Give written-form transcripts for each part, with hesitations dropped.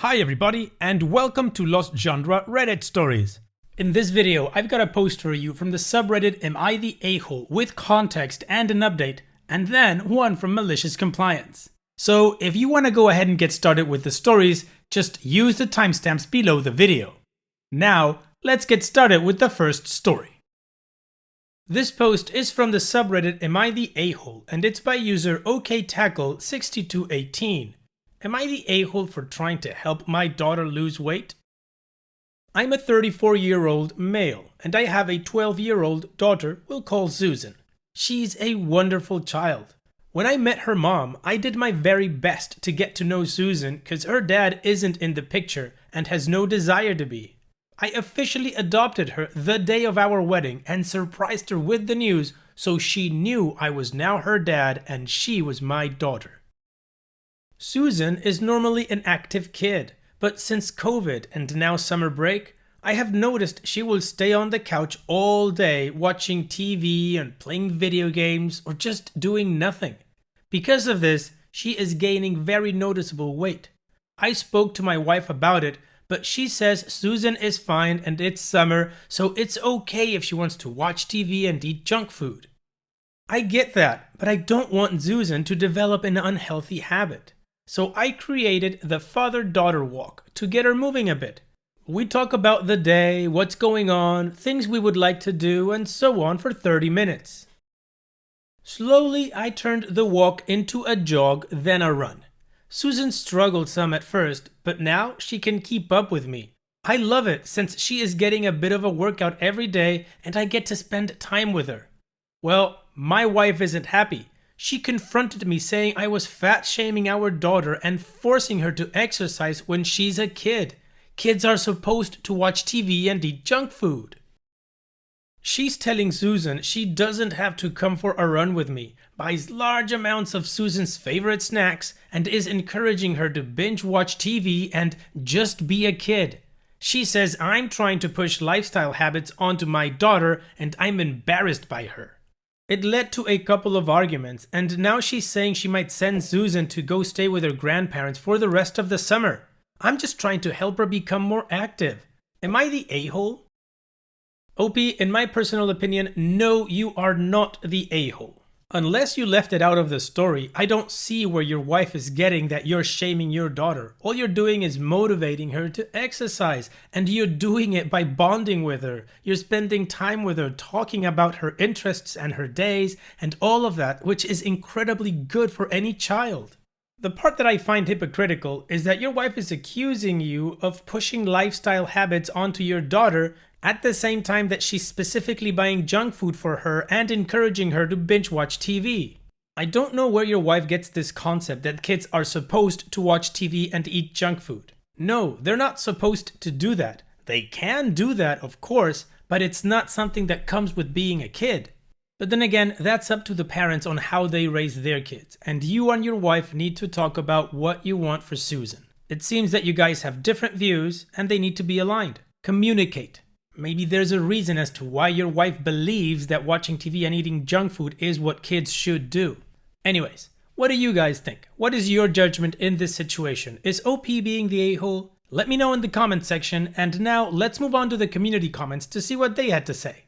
Hi everybody, and welcome to Lost Genre Reddit Stories. In this video, I've got a post for you from the subreddit Am I the A-hole with context and an update, and then one from Malicious Compliance. So if you want to go ahead and get started with the stories, just use the timestamps below the video. Now, let's get started with the first story. This post is from the subreddit Am I the A-hole, and it's by user OKTackle6218. Am I the a-hole for trying to help my daughter lose weight? I'm a 34-year-old male, and I have a 12-year-old daughter we'll call Susan. She's a wonderful child. When I met her mom, I did my very best to get to know Susan because her dad isn't in the picture and has no desire to be. I officially adopted her the day of our wedding and surprised her with the news so she knew I was now her dad and she was my daughter. Susan is normally an active kid, but since COVID and now summer break, I have noticed she will stay on the couch all day watching TV and playing video games or just doing nothing. Because of this, she is gaining very noticeable weight. I spoke to my wife about it, but she says Susan is fine and it's summer, so it's okay if she wants to watch TV and eat junk food. I get that, but I don't want Susan to develop an unhealthy habit. So I created the father-daughter walk to get her moving a bit. We talk about the day, what's going on, things we would like to do, and so on for 30 minutes. Slowly, I turned the walk into a jog, then a run. Susan struggled some at first, but now she can keep up with me. I love it since she is getting a bit of a workout every day and I get to spend time with her. Well, my wife isn't happy. She confronted me saying I was fat-shaming our daughter and forcing her to exercise when she's a kid. Kids are supposed to watch TV and eat junk food. She's telling Susan she doesn't have to come for a run with me, buys large amounts of Susan's favorite snacks, and is encouraging her to binge watch TV and just be a kid. She says I'm trying to push lifestyle habits onto my daughter and I'm embarrassed by her. It led to a couple of arguments, and now she's saying she might send Susan to go stay with her grandparents for the rest of the summer. I'm just trying to help her become more active. Am I the a-hole? OP, in my personal opinion, no, you are not the a-hole. Unless you left it out of the story, I don't see where your wife is getting that you're shaming your daughter. All you're doing is motivating her to exercise, and you're doing it by bonding with her. You're spending time with her, talking about her interests and her days, and all of that, which is incredibly good for any child. The part that I find hypocritical is that your wife is accusing you of pushing lifestyle habits onto your daughter at the same time that she's specifically buying junk food for her and encouraging her to binge watch TV. I don't know where your wife gets this concept that kids are supposed to watch TV and eat junk food. No, they're not supposed to do that. They can do that, of course, but it's not something that comes with being a kid. But then again, that's up to the parents on how they raise their kids, and you and your wife need to talk about what you want for Susan. It seems that you guys have different views and they need to be aligned. Communicate. Maybe there's a reason as to why your wife believes that watching TV and eating junk food is what kids should do. Anyways, what do you guys think? What is your judgment in this situation? Is OP being the a-hole? Let me know in the comment section, and now let's move on to the community comments to see what they had to say.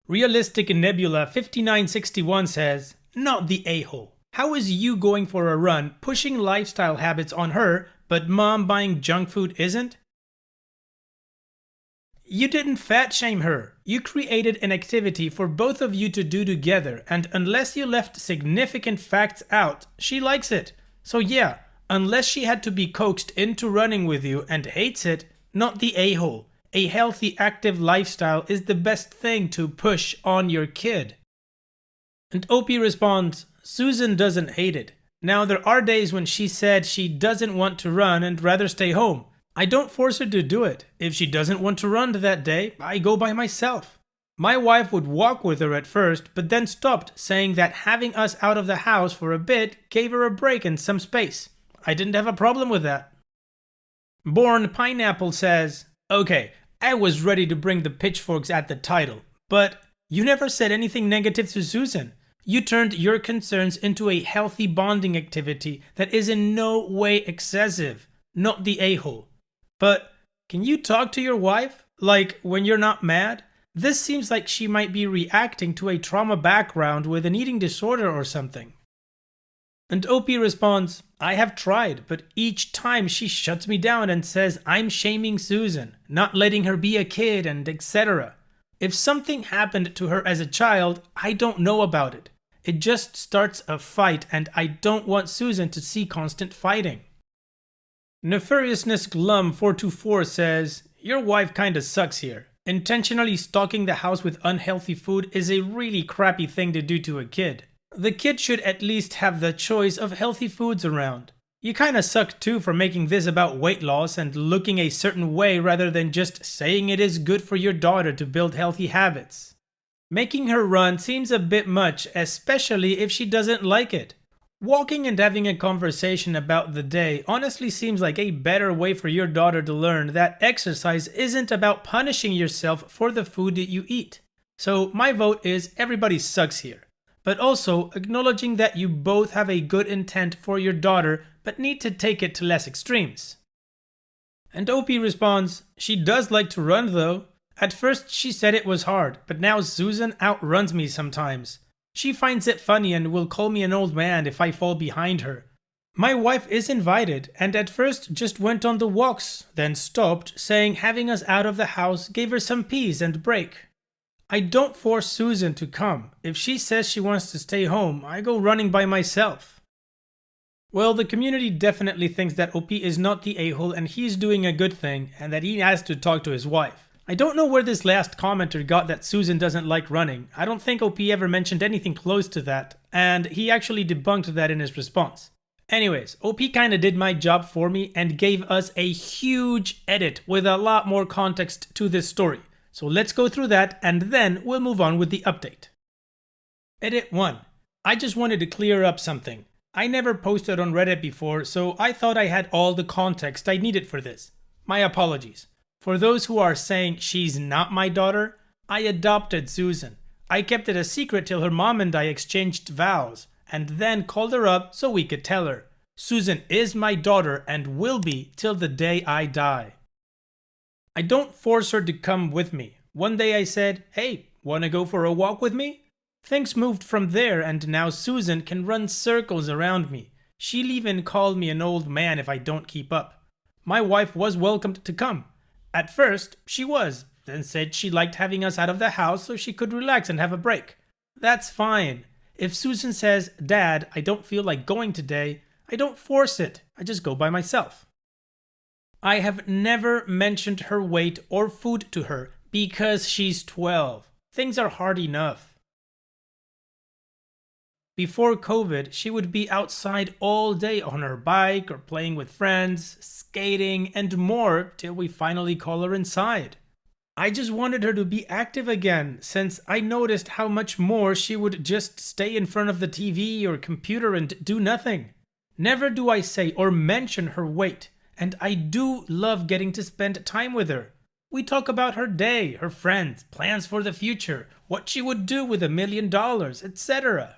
Realistic Nebula 5961 says, not the a-hole. How is you going for a run pushing lifestyle habits on her, but mom buying junk food isn't? You didn't fat shame her. You created an activity for both of you to do together, and unless you left significant facts out, she likes it. So yeah, unless she had to be coaxed into running with you and hates it, not the a-hole. A healthy, active lifestyle is the best thing to push on your kid. And OP responds, Susan doesn't hate it. Now there are days when she said she doesn't want to run and rather stay home. I don't force her to do it. If she doesn't want to run that day, I go by myself. My wife would walk with her at first, but then stopped, saying that having us out of the house for a bit gave her a break and some space. I didn't have a problem with that. Born Pineapple says, okay, I was ready to bring the pitchforks at the title, but you never said anything negative to Susan. You turned your concerns into a healthy bonding activity that is in no way excessive. not the a-hole. But can you talk to your wife? Like when you're not mad? This seems like she might be reacting to a trauma background with an eating disorder or something. And OP responds, I have tried, but each time she shuts me down and says I'm shaming Susan, not letting her be a kid and etc. If something happened to her as a child, I don't know about it. It just starts a fight and I don't want Susan to see constant fighting. Nefariousness Glum 424 says, your wife kinda sucks here. Intentionally stocking the house with unhealthy food is a really crappy thing to do to a kid. The kid should at least have the choice of healthy foods around. You kinda suck too for making this about weight loss and looking a certain way rather than just saying it is good for your daughter to build healthy habits. Making her run seems a bit much, especially if she doesn't like it. Walking and having a conversation about the day honestly seems like a better way for your daughter to learn that exercise isn't about punishing yourself for the food that you eat. So my vote is everybody sucks here. But also acknowledging that you both have a good intent for your daughter but need to take it to less extremes. And OP responds, she does like to run though. At first she said it was hard, but now Susan outruns me sometimes. She finds it funny and will call me an old man if I fall behind her. My wife is invited and at first just went on the walks, then stopped, saying having us out of the house gave her some peace and break. I don't force Susan to come. If she says she wants to stay home, I go running by myself. Well, the community definitely thinks that OP is not the a-hole and he's doing a good thing and that he has to talk to his wife. I don't know where this last commenter got that Susan doesn't like running. I don't think OP ever mentioned anything close to that, and he actually debunked that in his response. Anyways, OP kinda did my job for me and gave us a huge edit with a lot more context to this story. So let's go through that and then we'll move on with the update. Edit 1. I just wanted to clear up something. I never posted on Reddit before, so I thought I had all the context I needed for this. My apologies. For those who are saying she's not my daughter, I adopted Susan. I kept it a secret till her mom and I exchanged vows, and then called her up so we could tell her. Susan is my daughter and will be till the day I die. I don't force her to come with me. One day I said, hey, wanna go for a walk with me? Things moved from there and now Susan can run circles around me. She'll even call me an old man if I don't keep up. My wife was welcomed to come. At first, she was, then said she liked having us out of the house so she could relax and have a break. That's fine. If Susan says, Dad, I don't feel like going today, I don't force it. I just go by myself. I have never mentioned her weight or food to her because she's 12. Things are hard enough. Before COVID, she would be outside all day on her bike or playing with friends, skating, and more till we finally call her inside. I just wanted her to be active again since I noticed how much more she would just stay in front of the TV or computer and do nothing. Never do I say or mention her weight. And I do love getting to spend time with her. We talk about her day, her friends, plans for the future, what she would do with $1 million, etc.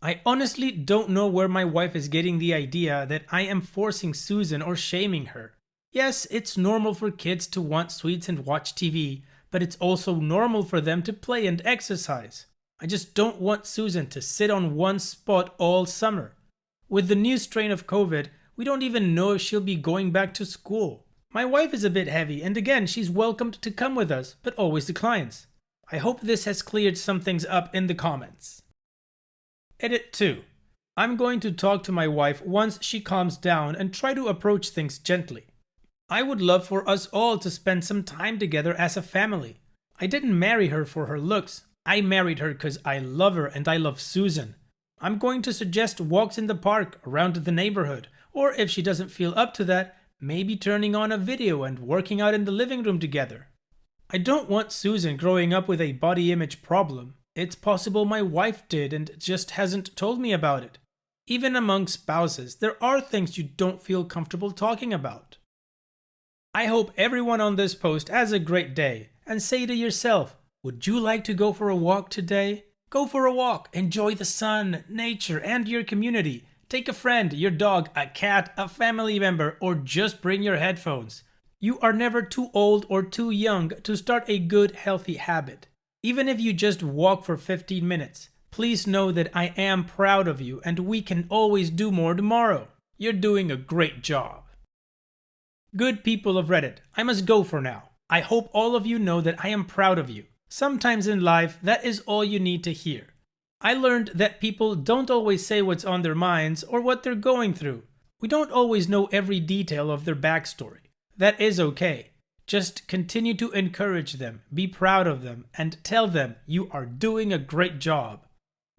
I honestly don't know where my wife is getting the idea that I am forcing Susan or shaming her. Yes, it's normal for kids to want sweets and watch TV, but it's also normal for them to play and exercise. I just don't want Susan to sit on one spot all summer. With the new strain of COVID, we don't even know if she'll be going back to school. My wife is a bit heavy, and again, she's welcomed to come with us, but always declines. I hope this has cleared some things up in the comments. Edit 2. I'm going to talk to my wife once she calms down and try to approach things gently. I would love for us all to spend some time together as a family. I didn't marry her for her looks. I married her because I love her and I love Susan. I'm going to suggest walks in the park around the neighborhood, or if she doesn't feel up to that, maybe turning on a video and working out in the living room together. I don't want Susan growing up with a body image problem. It's possible my wife did and just hasn't told me about it. Even among spouses, there are things you don't feel comfortable talking about. I hope everyone on this post has a great day, and say to yourself, would you like to go for a walk today? Go for a walk, enjoy the sun, nature, and your community. Take a friend, your dog, a cat, a family member, or just bring your headphones. You are never too old or too young to start a good, healthy habit. Even if you just walk for 15 minutes, please know that I am proud of you and we can always do more tomorrow. You're doing a great job. Good people of Reddit, I must go for now. I hope all of you know that I am proud of you. Sometimes in life, that is all you need to hear. I learned that people don't always say what's on their minds or what they're going through. We don't always know every detail of their backstory. That is okay. Just continue to encourage them, be proud of them, and tell them you are doing a great job.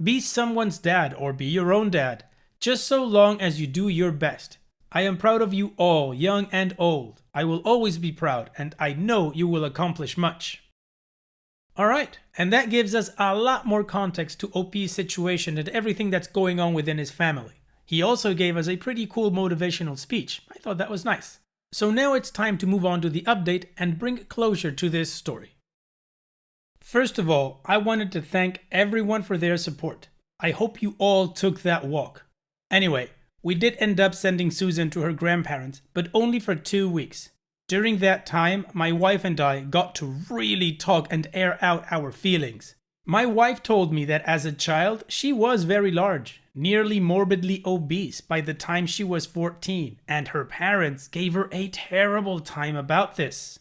Be someone's dad or be your own dad, just so long as you do your best. I am proud of you all, young and old. I will always be proud, and I know you will accomplish much. Alright, and that gives us a lot more context to OP's situation and everything that's going on within his family. He also gave us a pretty cool motivational speech. I thought that was nice. So now it's time to move on to the update and bring closure to this story. First of all, I wanted to thank everyone for their support. I hope you all took that walk. Anyway, we did end up sending Susan to her grandparents, but only for 2 weeks. During that time, my wife and I got to really talk and air out our feelings. My wife told me that as a child, she was very large, nearly morbidly obese by the time she was 14, and her parents gave her a terrible time about this.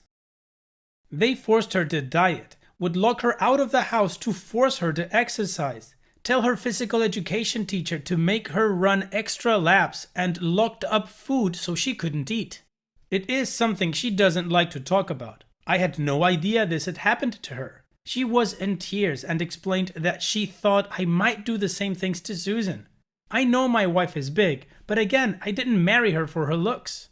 They forced her to diet, would lock her out of the house to force her to exercise, tell her physical education teacher to make her run extra laps, and locked up food so she couldn't eat. It is something she doesn't like to talk about. I had no idea this had happened to her. She was in tears and explained that she thought I might do the same things to Susan. I know my wife is big, but again, I didn't marry her for her looks.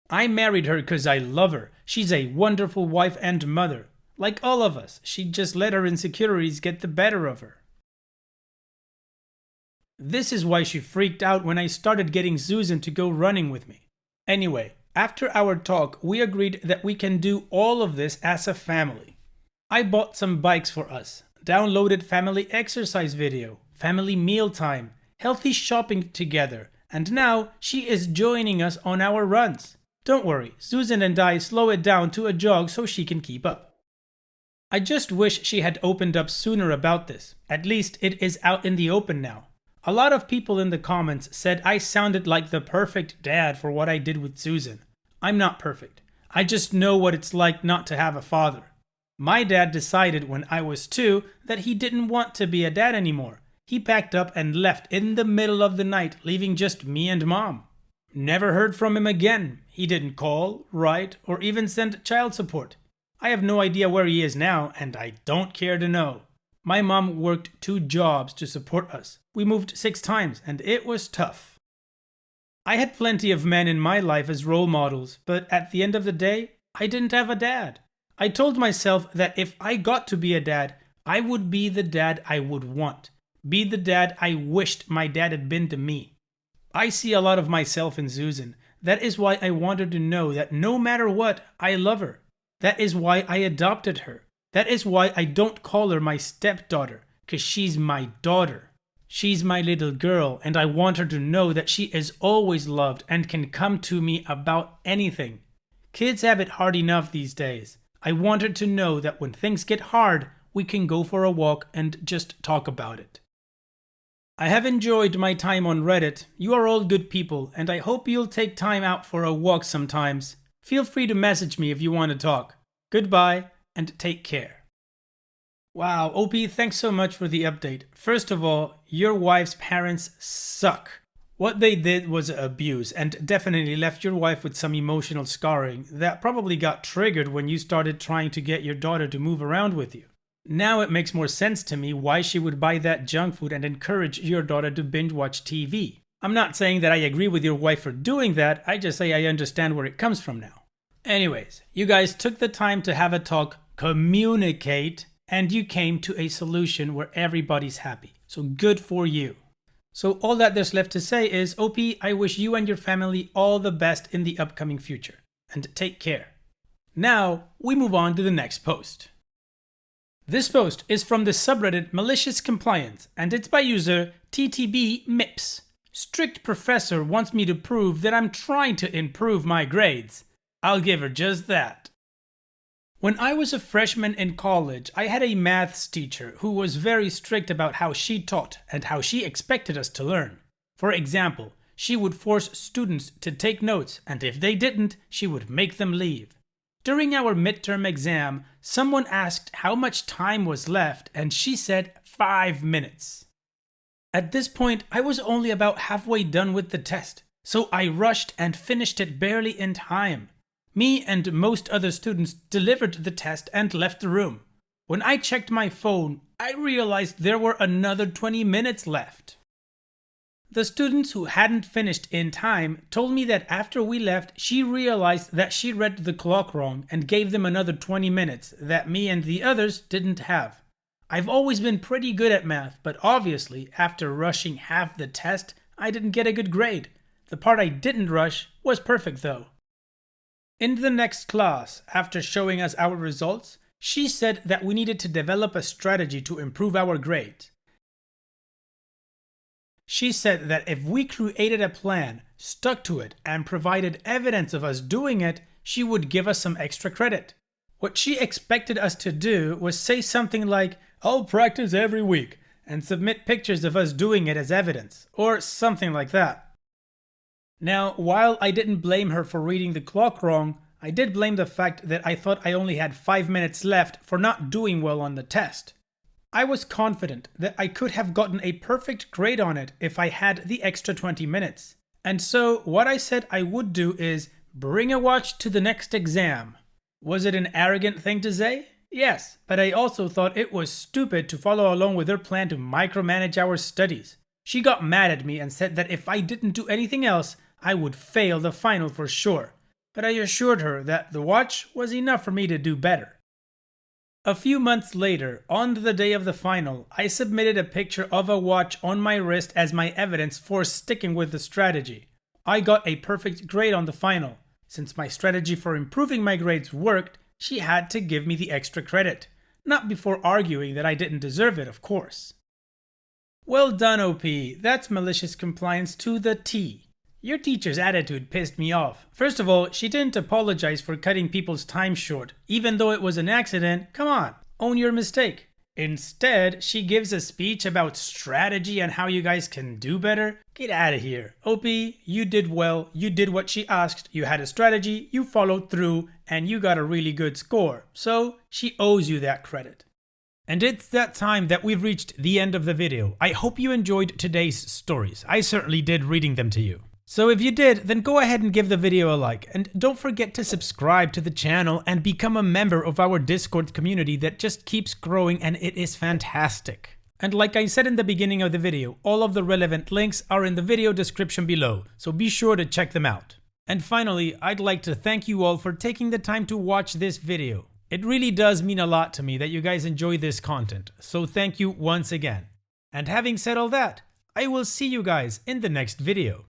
I married her because I love her. She's a wonderful wife and mother. Like all of us, she just let her insecurities get the better of her. This is why she freaked out when I started getting Susan to go running with me. Anyway, after our talk, we agreed that we can do all of this as a family. I bought some bikes for us, downloaded family exercise video, family mealtime, healthy shopping together, and now she is joining us on our runs. Don't worry, Susan and I slow it down to a jog so she can keep up. I just wish she had opened up sooner about this. At least it is out in the open now. A lot of people in the comments said I sounded like the perfect dad for what I did with Susan. I'm not perfect. I just know what it's like not to have a father. My dad decided when I was 2 that he didn't want to be a dad anymore. He packed up and left in the middle of the night, leaving just me and Mom. Never heard from him again. He didn't call, write, or even send child support. I have no idea where he is now, and I don't care to know. My mom worked 2 jobs to support us. We moved 6 times, and it was tough. I had plenty of men in my life as role models, but at the end of the day, I didn't have a dad. I told myself that if I got to be a dad, I would be the dad I would want. Be the dad I wished my dad had been to me. I see a lot of myself in Susan. That is why I want her to know that no matter what, I love her. That is why I adopted her. That is why I don't call her my stepdaughter, because she's my daughter. She's my little girl, and I want her to know that she is always loved and can come to me about anything. Kids have it hard enough these days. I want her to know that when things get hard, we can go for a walk and just talk about it. I have enjoyed my time on Reddit. You are all good people, and I hope you'll take time out for a walk sometimes. Feel free to message me if you want to talk. Goodbye, and take care. Wow, OP, thanks so much for the update. First of all, your wife's parents suck. What they did was abuse, and definitely left your wife with some emotional scarring that probably got triggered when you started trying to get your daughter to move around with you. Now it makes more sense to me why she would buy that junk food and encourage your daughter to binge watch TV. I'm not saying that I agree with your wife for doing that, I just say I understand where it comes from now. Anyways, you guys took the time to have a talk, communicate, and you came to a solution where everybody's happy. So good for you. So all that there's left to say is, OP, I wish you and your family all the best in the upcoming future. And take care. Now, we move on to the next post. This post is from the subreddit Malicious Compliance, and it's by user TTB Mips. Strict professor wants me to prove that I'm trying to improve my grades. I'll give her just that. When I was a freshman in college, I had a maths teacher who was very strict about how she taught and how she expected us to learn. For example, she would force students to take notes, and if they didn't, she would make them leave. During our midterm exam, someone asked how much time was left, and she said 5 minutes. At this point, I was only about halfway done with the test, so I rushed and finished it barely in time. Me and most other students delivered the test and left the room. When I checked my phone, I realized there were another 20 minutes left. The students who hadn't finished in time told me that after we left, she realized that she read the clock wrong and gave them another 20 minutes that me and the others didn't have. I've always been pretty good at math, but obviously, after rushing half the test, I didn't get a good grade. The part I didn't rush was perfect though. In the next class, after showing us our results, she said that we needed to develop a strategy to improve our grades. She said that if we created a plan, stuck to it, and provided evidence of us doing it, she would give us some extra credit. What she expected us to do was say something like, "I'll practice every week," and submit pictures of us doing it as evidence, or something like that. Now, while I didn't blame her for reading the clock wrong, I did blame the fact that I thought I only had 5 minutes left for not doing well on the test. I was confident that I could have gotten a perfect grade on it if I had the extra 20 minutes. And so, what I said I would do is bring a watch to the next exam. Was it an arrogant thing to say? Yes, but I also thought it was stupid to follow along with her plan to micromanage our studies. She got mad at me and said that if I didn't do anything else, I would fail the final for sure, but I assured her that the watch was enough for me to do better. A few months later, on the day of the final, I submitted a picture of a watch on my wrist as my evidence for sticking with the strategy. I got a perfect grade on the final. Since my strategy for improving my grades worked, she had to give me the extra credit. Not before arguing that I didn't deserve it, of course. Well done, OP. That's malicious compliance to the T. Your teacher's attitude pissed me off. First of all, she didn't apologize for cutting people's time short. Even though it was an accident, come on, own your mistake. Instead, she gives a speech about strategy and how you guys can do better. Get out of here. OP, you did well, you did what she asked, you had a strategy, you followed through, and you got a really good score. So, she owes you that credit. And it's that time that we've reached the end of the video. I hope you enjoyed today's stories. I certainly did reading them to you. So if you did, then go ahead and give the video a like, and don't forget to subscribe to the channel and become a member of our Discord community that just keeps growing, and it is fantastic. And like I said in the beginning of the video, all of the relevant links are in the video description below, so be sure to check them out. And finally, I'd like to thank you all for taking the time to watch this video. It really does mean a lot to me that you guys enjoy this content, so thank you once again. And having said all that, I will see you guys in the next video.